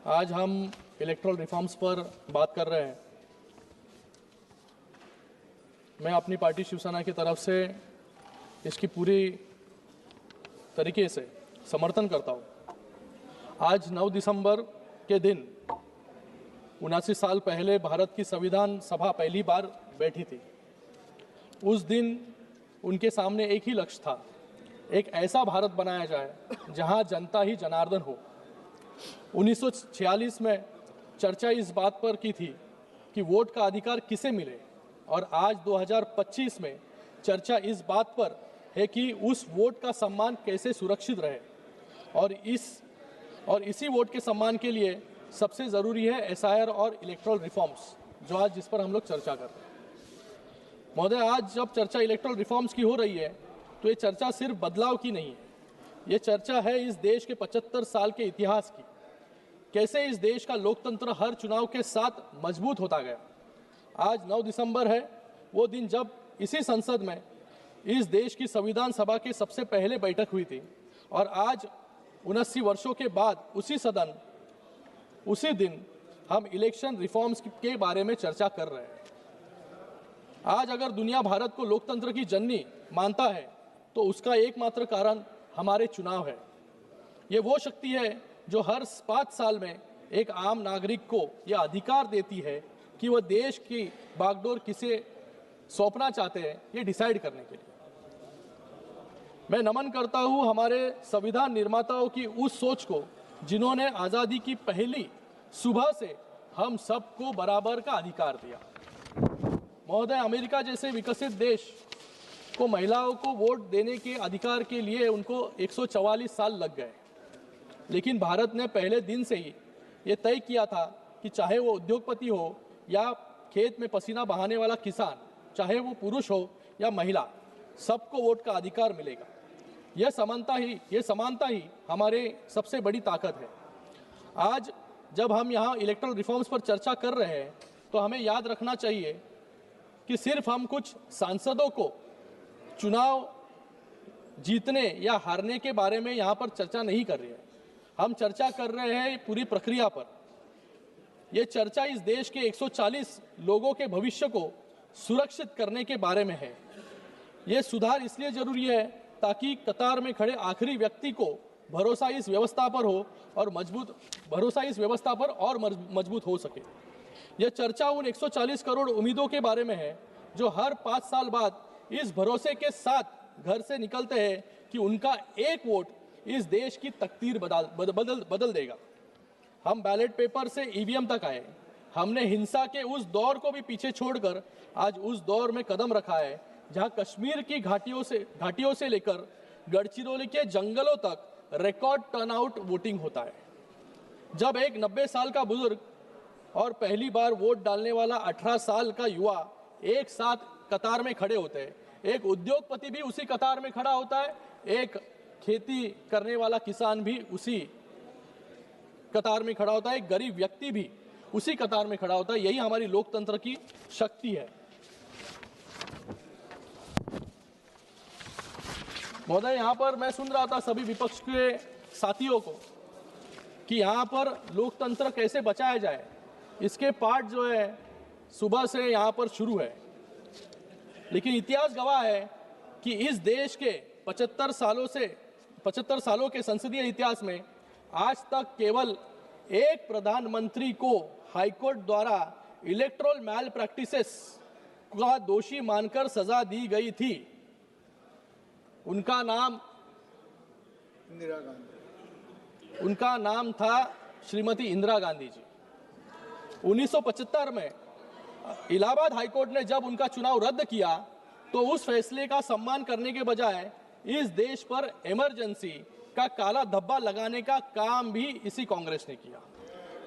आज हम erectile reforms पर बात कर रहे हैं। मैं अपनी पार्टी शिवसेना की तरफ से इसकी पूरी तरीके से समर्थन करता हूँ। आज 9 दिसंबर के दिन 79 साल पहले भारत की संविधान सभा पहली बार बैठी थी। उस दिन उनके सामने एक ही लक्ष्य था, एक ऐसा भारत बनाया जाए जहां जनता ही जनार्दन हो। 1946 में चर्चा इस बात पर की थी कि वोट का अधिकार किसे मिले, और आज 2025 में चर्चा इस बात पर है कि उस वोट का सम्मान कैसे सुरक्षित रहे। और इसी वोट के सम्मान के लिए सबसे ज़रूरी है एसआईआर और इलेक्ट्रल रिफॉर्म्स, जो आज जिस पर हम लोग चर्चा कर रहे हैं। महोदय, आज जब चर्चा इलेक्ट्रल रिफॉर्म्स की हो रही है तो ये चर्चा सिर्फ बदलाव की नहीं है, ये चर्चा है इस देश के 75 साल के इतिहास की। कैसे इस देश का लोकतंत्र हर चुनाव के साथ मजबूत होता गया। आज 9 दिसंबर है वो दिन जब इसी संसद में इस देश की संविधान सभा की सबसे पहले बैठक हुई थी, और आज 79 वर्षों के बाद उसी दिन हम इलेक्शन रिफॉर्म्स के बारे में चर्चा कर रहे हैं। आज अगर दुनिया भारत को लोकतंत्र की जननी मानता है तो उसका एकमात्र कारण हमारे चुनाव है। ये वो शक्ति है जो हर 5 साल में एक आम नागरिक को यह अधिकार देती है कि वह देश की बागडोर किसे सौंपना चाहते हैं, ये डिसाइड करने के लिए। मैं नमन करता हूँ हमारे संविधान निर्माताओं की उस सोच को जिन्होंने आज़ादी की पहली सुबह से हम सबको बराबर का अधिकार दिया। महोदय, अमेरिका जैसे विकसित देश को महिलाओं को वोट देने के अधिकार के लिए उनको 144 साल लग गए, लेकिन भारत ने पहले दिन से ही ये तय किया था कि चाहे वो उद्योगपति हो या खेत में पसीना बहाने वाला किसान, चाहे वो पुरुष हो या महिला, सबको वोट का अधिकार मिलेगा। यह समानता ही हमारे सबसे बड़ी ताकत है। आज जब हम यहाँ इलेक्ट्रल रिफॉर्म्स पर चर्चा कर रहे हैं तो हमें याद रखना चाहिए कि सिर्फ हम कुछ सांसदों को चुनाव जीतने या हारने के बारे में यहाँ पर चर्चा नहीं कर रहे हैं, हम चर्चा कर रहे हैं पूरी प्रक्रिया पर। यह चर्चा इस देश के 140 लोगों के भविष्य को सुरक्षित करने के बारे में है। यह सुधार इसलिए जरूरी है ताकि कतार में खड़े आखिरी व्यक्ति को भरोसा इस व्यवस्था पर हो और मजबूत हो सके। यह चर्चा उन 140 करोड़ उम्मीदों के बारे में है जो हर 5 साल बाद इस भरोसे के साथ घर से निकलते हैं कि उनका एक वोट इस देश की तकदीर बदल देगा। हम बैलेट पेपर से ईवीएम तक आए। हमने हिंसा के उस दौर को भी पीछे छोड़कर आज उस दौर में कदम रखा है जहां कश्मीर की घाटियों से लेकर गढ़चिरौली के जंगलों तक रिकॉर्ड टर्नआउट वोटिंग होता है। जब एक 90 साल का बुजुर्ग और पहली बार वोट डालने वाला 18 साल का युवा एक साथ कतार में खड़े होते हैं, एक उद्योगपति भी उसी कतार में खड़ा होता है, एक खेती करने वाला किसान भी उसी कतार में खड़ा होता है, एक गरीब व्यक्ति भी उसी कतार में खड़ा होता है। यही हमारी लोकतंत्र की शक्ति है। महोदय, यहाँ पर मैं सुन रहा था सभी विपक्ष के साथियों को कि यहाँ पर लोकतंत्र कैसे बचाया जाए, इसके पाठ जो है सुबह से यहाँ पर शुरू है। लेकिन इतिहास गवाह है कि इस देश के 75 सालों के संसदीय इतिहास में आज तक केवल एक प्रधानमंत्री को हाईकोर्ट द्वारा इलेक्टोरल मैल प्रैक्टिसेस का दोषी मानकर सजा दी गई थी। उनका नाम था श्रीमती इंदिरा गांधी जी। 1975 में इलाहाबाद हाईकोर्ट ने जब उनका चुनाव रद्द किया तो उस फैसले का सम्मान करने के बजाय इस देश पर इमरजेंसी का काला धब्बा लगाने का काम भी इसी कांग्रेस ने किया।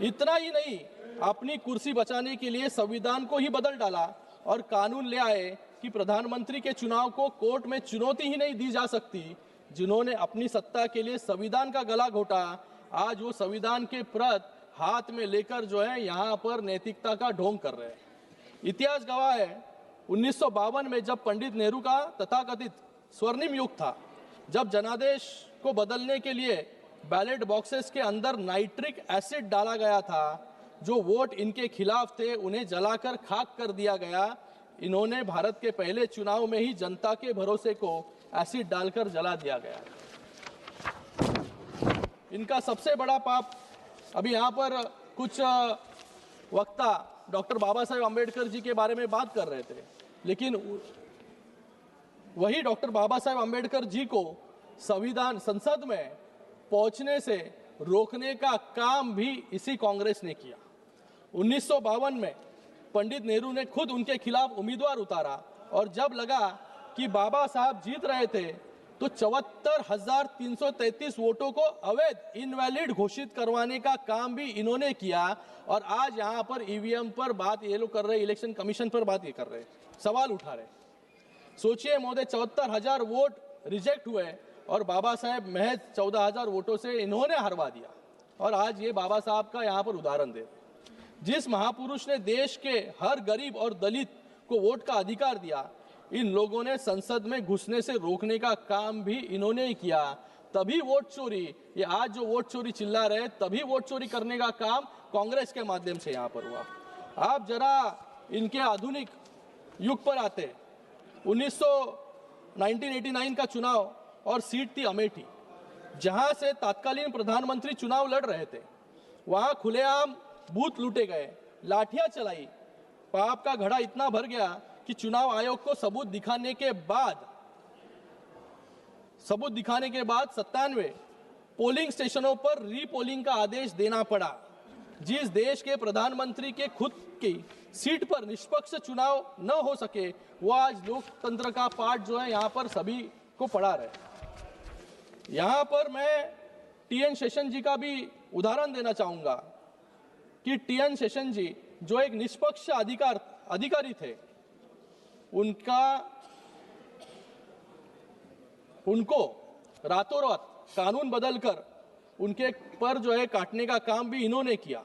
इतना ही नहीं, अपनी कुर्सी बचाने के लिए संविधान को ही बदल डाला और कानून ले आए कि प्रधानमंत्री के चुनाव को कोर्ट में चुनौती ही नहीं दी जा सकती। जिन्होंने अपनी सत्ता के लिए संविधान का गला घोटा, आज वो संविधान के प्रत हाथ में लेकर जो है यहाँ पर नैतिकता का ढोंग कर रहे हैं। इतिहास गवाह है 1952 में जब पंडित नेहरू का तथाकथित स्वर्णिम युग था, जब जनादेश को बदलने के लिए बैलेट बॉक्सेस के अंदर नाइट्रिक एसिड डाला गया था। जो वोट इनके खिलाफ थे उन्हें जलाकर खाक कर दिया गया। इन्होंने भारत के पहले चुनाव में ही जनता के भरोसे को एसिड डालकर जला दिया गया। इनका सबसे बड़ा पाप, अभी यहाँ पर कुछ वक्ता डॉक्टर बाबा साहेब अम्बेडकर जी के बारे में बात कर रहे थे, लेकिन वही डॉक्टर बाबा साहेब अम्बेडकर जी को संविधान संसद में पहुंचने से रोकने का काम भी इसी कांग्रेस ने किया। 1952 में पंडित नेहरू ने खुद उनके खिलाफ उम्मीदवार उतारा और जब लगा कि बाबा साहब जीत रहे थे तो 74,333 वोटों को अवैध इनवैलिड घोषित करवाने का काम भी इन्होंने किया। और आज यहाँ पर ईवीएम पर बात ये लोग कर रहे, इलेक्शन कमीशन पर बात ये कर रहे, सवाल उठा रहे। सोचिए महोदय, 74,000 वोट रिजेक्ट हुए और बाबा साहेब महज 14,000 वोटों से इन्होंने हरवा दिया। और आज ये बाबा साहब का यहाँ पर उदाहरण दे, जिस महापुरुष ने देश के हर गरीब और दलित को वोट का अधिकार दिया, इन लोगों ने संसद में घुसने से रोकने का काम भी इन्होंने ही किया। तभी वोट चोरी, ये आज जो वोट चोरी चिल्ला रहे, तभी वोट चोरी करने का काम कांग्रेस के माध्यम से यहाँ पर हुआ। आप जरा इनके आधुनिक युग पर आते। 1989 का चुनाव और सीट थी अमेठी, जहां से तत्कालीन प्रधानमंत्री चुनाव लड़ रहे थे। वहां खुलेआम बूथ लूटे गए, लाठियां चलाई, पाप का घड़ा इतना भर गया कि चुनाव आयोग को सबूत दिखाने के बाद 97 पोलिंग स्टेशनों पर रीपोलिंग का आदेश देना पड़ा। जिस देश के प्रधानमंत्री के खुद की सीट पर निष्पक्ष चुनाव न हो सके, वो आज लोकतंत्र का पाठ जो है यहाँ पर सभी को पढ़ा रहे। यहाँ पर मैं टीएन शेषन जी का भी उदाहरण देना चाहूंगा कि टीएन शेषन जी जो एक निष्पक्ष अधिकारी थे, उनको रातों रात कानून बदलकर उनके पर जो है काटने का काम भी इन्होंने किया।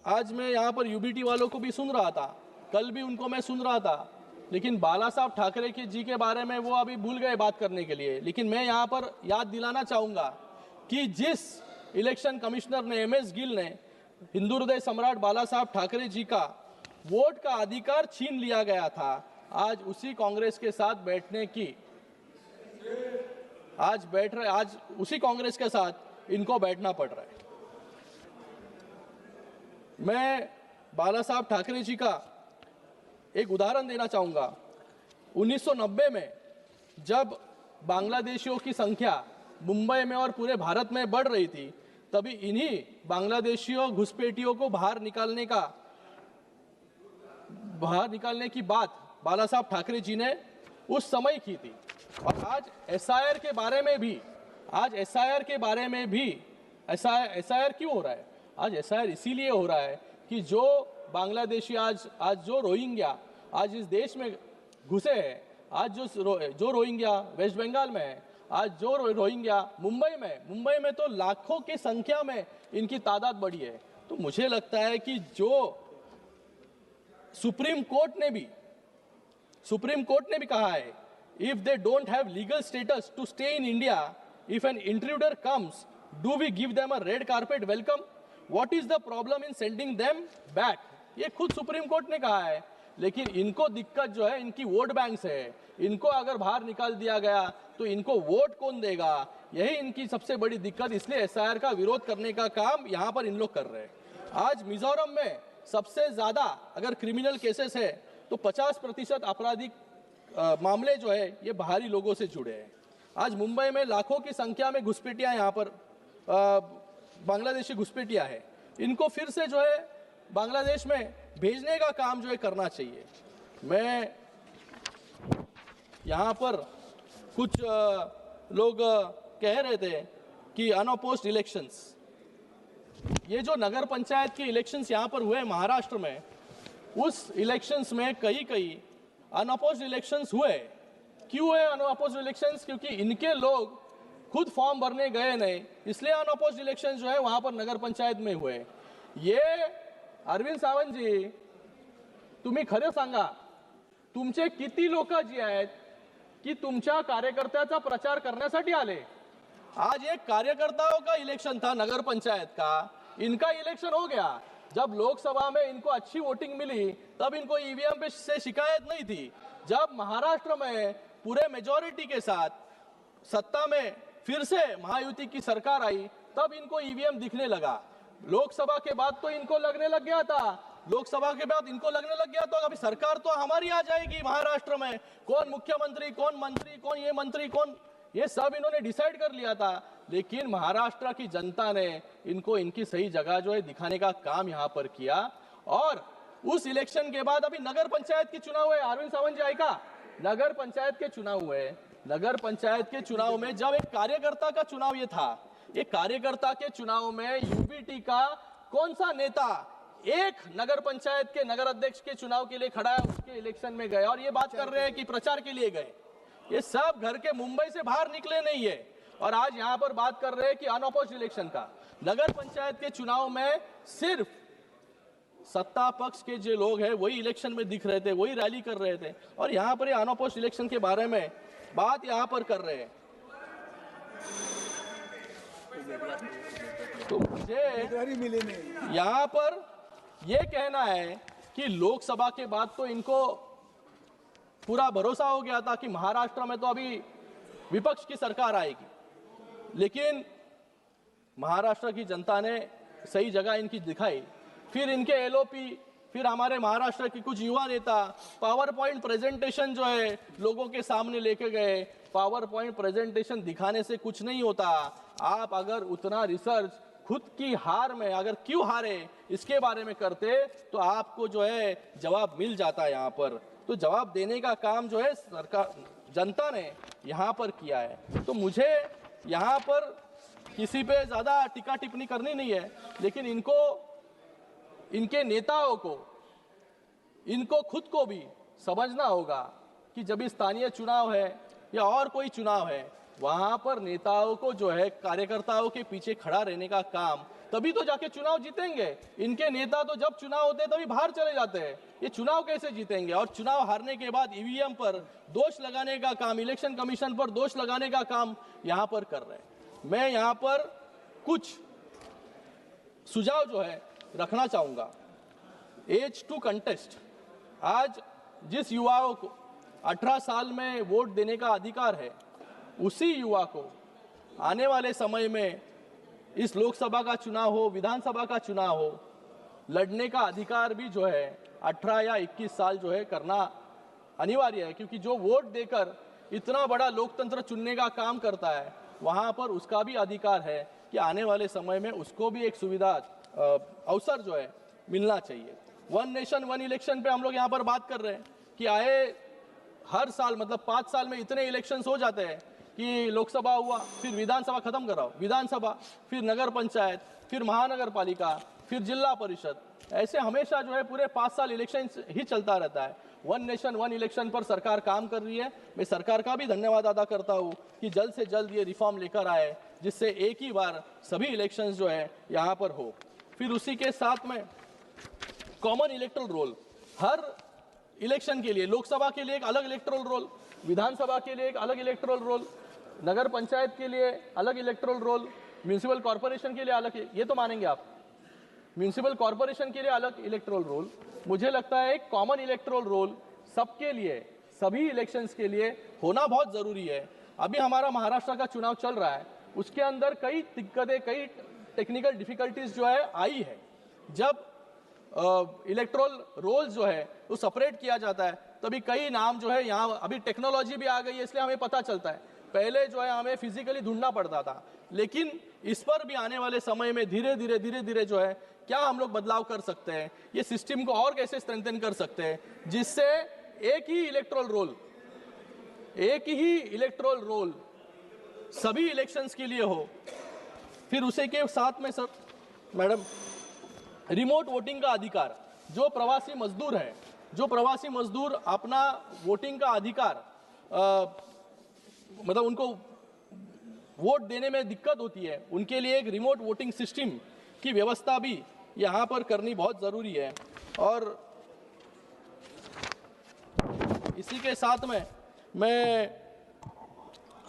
आज मैं यहाँ पर यूबीटी वालों को भी सुन रहा था, कल भी उनको मैं सुन रहा था, लेकिन बाला साहब ठाकरे के जी के बारे में वो अभी भूल गए बात करने के लिए। लेकिन मैं यहाँ पर याद दिलाना चाहूंगा कि जिस इलेक्शन कमिश्नर ने एमएस गिल ने हिंदू हृदय सम्राट बाला साहब ठाकरे जी का वोट का अधिकार छीन लिया गया था, आज उसी कांग्रेस के साथ आज उसी कांग्रेस के साथ इनको बैठना पड़ रहा है। मैं बाला साहब ठाकरे जी का एक उदाहरण देना चाहूंगा। 1990 में जब बांग्लादेशियों की संख्या मुंबई में और पूरे भारत में बढ़ रही थी, तभी इन्हीं बांग्लादेशियों घुसपैठियों को बाहर निकालने की बात बाला साहब ठाकरे जी ने उस समय की थी। और आज एसआईआर के बारे में भी एसआईआर क्यों हो रहा है? आज एसआईआर इसीलिए हो रहा है कि जो बांग्लादेशी आज जो रोहिंग्या आज इस देश में घुसे हैं, आज जो रोहिंग्या वेस्ट बंगाल में है, आज जो रोहिंग्या मुंबई में तो लाखों की संख्या में इनकी तादाद बढ़ी है। तो मुझे लगता है कि जो सुप्रीम कोर्ट ने भी कहा है, if they don't have legal status to stay in India, if an intruder comes, do we give them a red carpet welcome? What is the problem in sending them back? ये खुद supreme court ने कहा है। लेकिन इनको दिक्कत जो है इनकी वोट बैंक से है। इनको अगर बाहर निकाल दिया गया तो इनको वोट कौन देगा? यही इनकी सबसे बड़ी दिक्कत। इसलिए एसआईआर का विरोध करने का काम यहाँ पर इन लोग कर रहे हैं। आज मिजोरम में सबसे ज्यादा अगर क्रिमिनल केसेस है तो 50% आपराधिक मामले जो है ये बाहरी लोगों से जुड़े हैं। आज मुंबई में लाखों की संख्या में घुसपैठियां यहाँ पर बांग्लादेशी घुसपैठियां हैं। इनको फिर से जो है बांग्लादेश में भेजने का काम जो है करना चाहिए। मैं यहाँ पर कुछ लोग कह रहे थे कि अनअपोज्ड इलेक्शंस, ये जो नगर पंचायत के इलेक्शंस यहाँ पर हुए महाराष्ट्र में, उस इलेक्शंस में कई अनअपोज्ड इलेक्शंस हुए। क्यों हुए अनअपोज्ड इलेक्शंस? क्योंकि इनके लोग खुद फॉर्म भरने गए नहीं, इसलिए अनअपोज्ड इलेक्शंस जो है वहां पर नगर पंचायत में हुए। ये अरविंद सावंत जी, तुम्ही खरं सांगा, तुमचे किती लोक जी आहेत की तुमच्या कार्यकर्त्याचा प्रचार करण्यासाठी आले? आज एक कार्यकर्ताओं का इलेक्शन था नगर पंचायत का, इनका इलेक्शन हो गया। जब लोकसभा में इनको अच्छी वोटिंग मिली तब इनको ईवीएम पे से शिकायत नहीं थी। जब महाराष्ट्र में पूरे मेजॉरिटी के साथ सत्ता में फिर से महायुति की सरकार आई तब इनको ईवीएम दिखने लगा। लोकसभा के बाद तो इनको लगने लग गया था, लोकसभा के बाद इनको लगने लग गया तो अभी सरकार तो हमारी आ जाएगी महाराष्ट्र में, कौन मुख्यमंत्री, कौन मंत्री, कौन ये मंत्री, कौन, ये सब इन्होंने डिसाइड कर लिया था। लेकिन महाराष्ट्र की जनता ने इनको इनकी सही जगह जो है दिखाने का काम यहाँ पर किया। और उस इलेक्शन के बाद अभी नगर पंचायत के चुनाव हुए, अरविंद सावंत जी आएगा, नगर पंचायत के चुनाव हुए। नगर पंचायत के चुनाव में जब एक कार्यकर्ता का चुनाव ये था, एक कार्यकर्ता के चुनाव में यूबीटी का कौन सा नेता एक नगर पंचायत के नगर अध्यक्ष के चुनाव के लिए खड़ा है, उसके इलेक्शन में गए और ये बात कर रहे हैं कि प्रचार के लिए गए। ये सब घर के मुंबई से बाहर निकले नहीं है और आज यहाँ पर बात कर रहे हैं कि अनअपोज्ड इलेक्शन का। नगर पंचायत के चुनाव में सिर्फ सत्ता पक्ष के जो लोग हैं वही इलेक्शन में दिख रहे थे, वही रैली कर रहे थे और यहाँ पर ये अनअपोज्ड इलेक्शन के बारे में बात यहाँ पर कर रहे हैं। तो मुझे यहाँ पर यह कहना है कि लोकसभा के बाद तो इनको पूरा भरोसा हो गया था कि महाराष्ट्र में तो अभी विपक्ष की सरकार आएगी, लेकिन महाराष्ट्र की जनता ने सही जगह इनकी दिखाई। फिर इनके एलओपी, फिर हमारे महाराष्ट्र के कुछ युवा नेता पावर पॉइंट प्रेजेंटेशन जो है लोगों के सामने लेके गए। पावर पॉइंट प्रेजेंटेशन दिखाने से कुछ नहीं होता। आप अगर उतना रिसर्च खुद की हार में अगर क्यों हारे इसके बारे में करते तो आपको जो है जवाब मिल जाता है यहाँ पर। तो जवाब देने का काम जो है सरकार, जनता ने यहाँ पर किया है। तो मुझे यहाँ पर किसी पे ज्यादा टीका टिप्पणी करनी नहीं है, लेकिन इनको, इनके नेताओं को, इनको खुद को भी समझना होगा कि जब स्थानीय चुनाव है या और कोई चुनाव है, वहां पर नेताओं को जो है कार्यकर्ताओं के पीछे खड़ा रहने का काम, तभी तो जाके चुनाव जीतेंगे। इनके नेता तो जब चुनाव होते हैं तभी बाहर चले जाते हैं, ये चुनाव कैसे जीतेंगे। और चुनाव हारने के बाद ईवीएम पर दोष लगाने का काम, इलेक्शन कमीशन पर दोष लगाने का काम यहाँ पर कर रहे हैं। मैं यहाँ पर कुछ सुझाव जो है रखना चाहूंगा। एज टू कंटेस्ट, आज जिस युवाओं को 18 साल में वोट देने का अधिकार है, उसी युवा को आने वाले समय में इस लोकसभा का चुनाव हो, विधानसभा का चुनाव हो, लड़ने का अधिकार भी जो है 18 या 21 साल जो है करना अनिवार्य है। क्योंकि जो वोट देकर इतना बड़ा लोकतंत्र चुनने का काम करता है, वहां पर उसका भी अधिकार है कि आने वाले समय में उसको भी एक सुविधा, अवसर जो है मिलना चाहिए। वन नेशन वन इलेक्शन पे हम लोग यहाँ पर बात कर रहे हैं कि आए हर साल, मतलब 5 साल में इतने इलेक्शंस हो जाते हैं कि लोकसभा हुआ, फिर विधानसभा खत्म कराओ, विधानसभा, फिर नगर पंचायत, फिर महानगर पालिका, फिर जिला परिषद, ऐसे हमेशा जो है पूरे 5 साल इलेक्शन ही चलता रहता है। वन नेशन वन इलेक्शन पर सरकार काम कर रही है। मैं सरकार का भी धन्यवाद अदा करता हूँ कि जल्द से जल्द ये रिफॉर्म लेकर आए, जिससे एक ही बार सभी इलेक्शंस जो है यहाँ पर हो। फिर उसी के साथ में कॉमन इलेक्टोरल रोल, हर इलेक्शन के लिए, लोकसभा के लिए एक अलग इलेक्टोरल रोल, विधानसभा के लिए एक अलग इलेक्टोरल रोल, नगर पंचायत के लिए अलग इलेक्टोरल रोल, म्यूनिसिपल कॉर्पोरेशन के लिए अलग, ये तो मानेंगे आप, म्यूनिसिपल कॉर्पोरेशन के लिए अलग इलेक्टोरल रोल। मुझे लगता है एक कॉमन इलेक्टोरल रोल सबके लिए, सभी इलेक्शंस के लिए होना बहुत जरूरी है। अभी हमारा महाराष्ट्र का चुनाव चल रहा है, उसके अंदर कई दिक्कतें, कई टेक्निकल डिफिकल्टीज जो है आई है। जब इलेक्टोरल रोल जो है वो सेपरेट किया जाता है, तभी कई नाम जो है, यहाँ अभी टेक्नोलॉजी भी आ गई है इसलिए हमें पता चलता है। पहले जो है हमें फिजिकली ढूंढना पड़ता था, लेकिन इस पर भी आने वाले समय में धीरे धीरे जो है क्या हम लोग बदलाव कर सकते हैं, ये सिस्टम को और कैसे स्ट्रेंथन कर सकते हैं, जिससे एक ही इलेक्टोरल रोल सभी इलेक्शंस के लिए हो। फिर उसी के साथ में सर, मैडम, रिमोट वोटिंग का अधिकार, जो प्रवासी मजदूर है, जो प्रवासी मजदूर अपना वोटिंग का अधिकार, मतलब उनको वोट देने में दिक्कत होती है, उनके लिए एक रिमोट वोटिंग सिस्टम की व्यवस्था भी यहाँ पर करनी बहुत ज़रूरी है। और इसी के साथ में मैं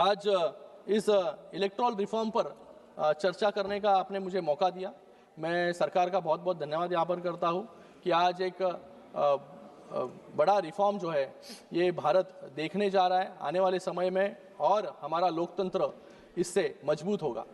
आज इस इलेक्टोरल रिफॉर्म पर चर्चा करने का आपने मुझे मौका दिया। मैं सरकार का बहुत बहुत धन्यवाद यहाँ पर करता हूँ कि आज एक बड़ा रिफॉर्म जो है ये भारत देखने जा रहा है आने वाले समय में, और हमारा लोकतंत्र इससे मजबूत होगा।